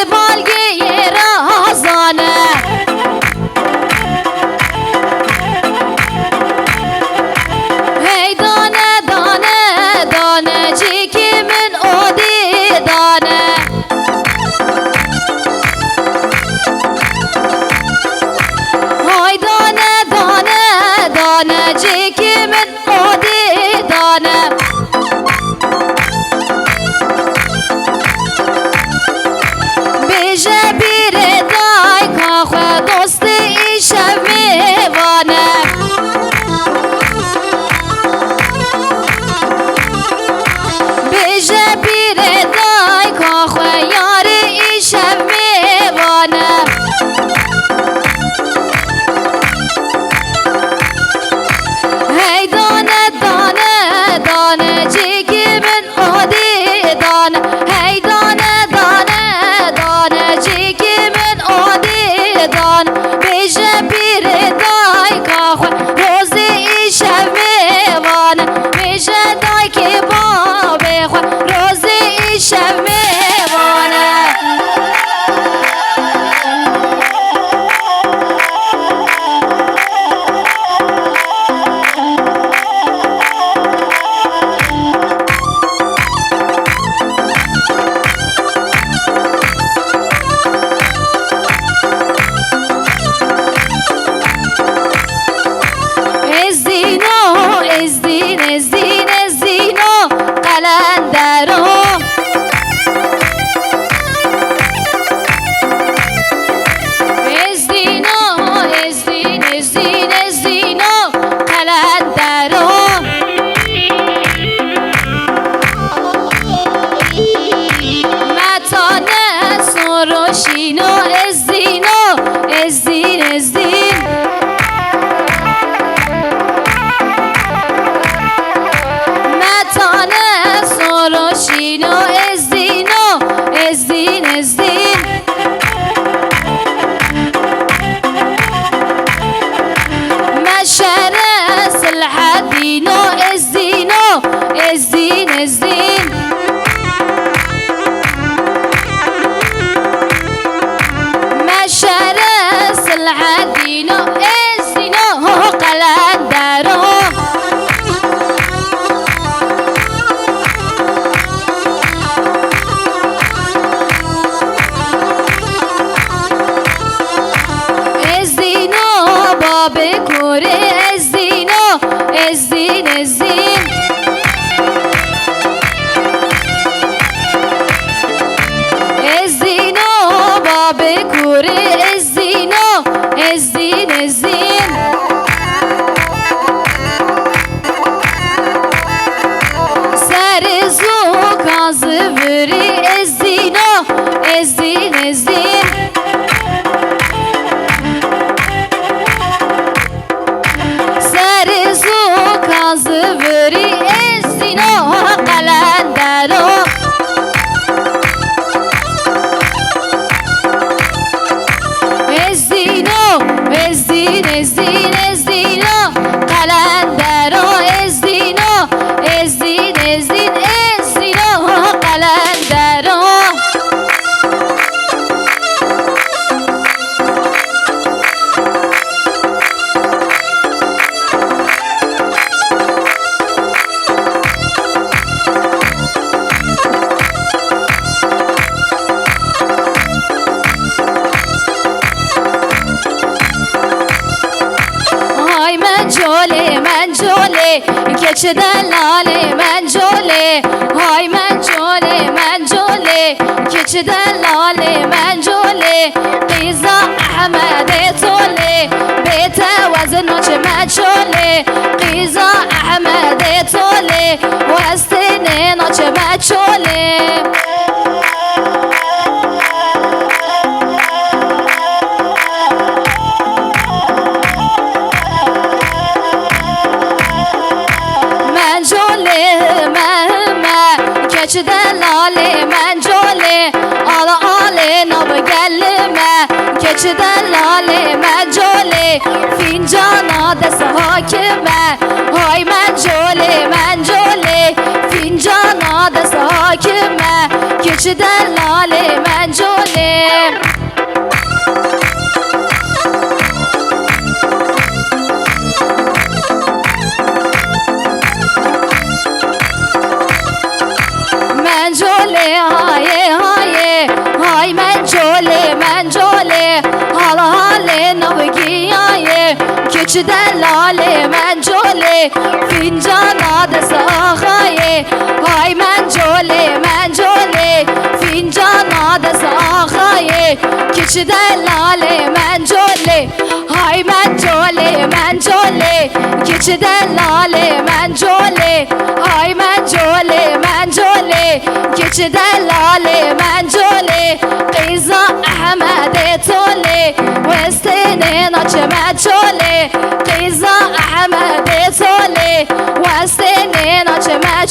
بالگی رازانه هی دانه دانه دانه جیکی من اودی دانه های دانه دانه دانه جیکی من اودی دانه بیشه بیره دای کاخه دوستی ایشه میوانه بیشه بیره دای کاخه یاری ایشه میوانه هی دانه دانه دانه جیگی من اودی دانه هی دانه دانه دانه جیگی من اودی دانه بیشه بیره دای کاخه روزی ایشه میوانه بیشه دای که بابه خو روزی ایشه میوانه که دلاله من جوله های من جوله من جوله که دلاله من جوله قیزا احمد توله بیت وزن نوچ مچوله قیزا احمد توله وستن نوچ مچوله چه دلاله من جوله آلا آله ناب گلمه که چه دلاله من جوله فینجانا دست حاکمه های من جوله فینجانا دست حاکمه که keçi delali menculi. Menculi haye haye, hay menculi menculi, hal hale navgiyaye, keçi delali menculi, fincana da sahaye, hay menculi menculi, fincana da sahaye, keçi delali menculi, hay menculi menculi, keçi delali menculi, hay menculi menculi, keçi delali menculi, قيزة أحمد تولي وستنين أجمع قيزة أحمد تولي وستنين أجمع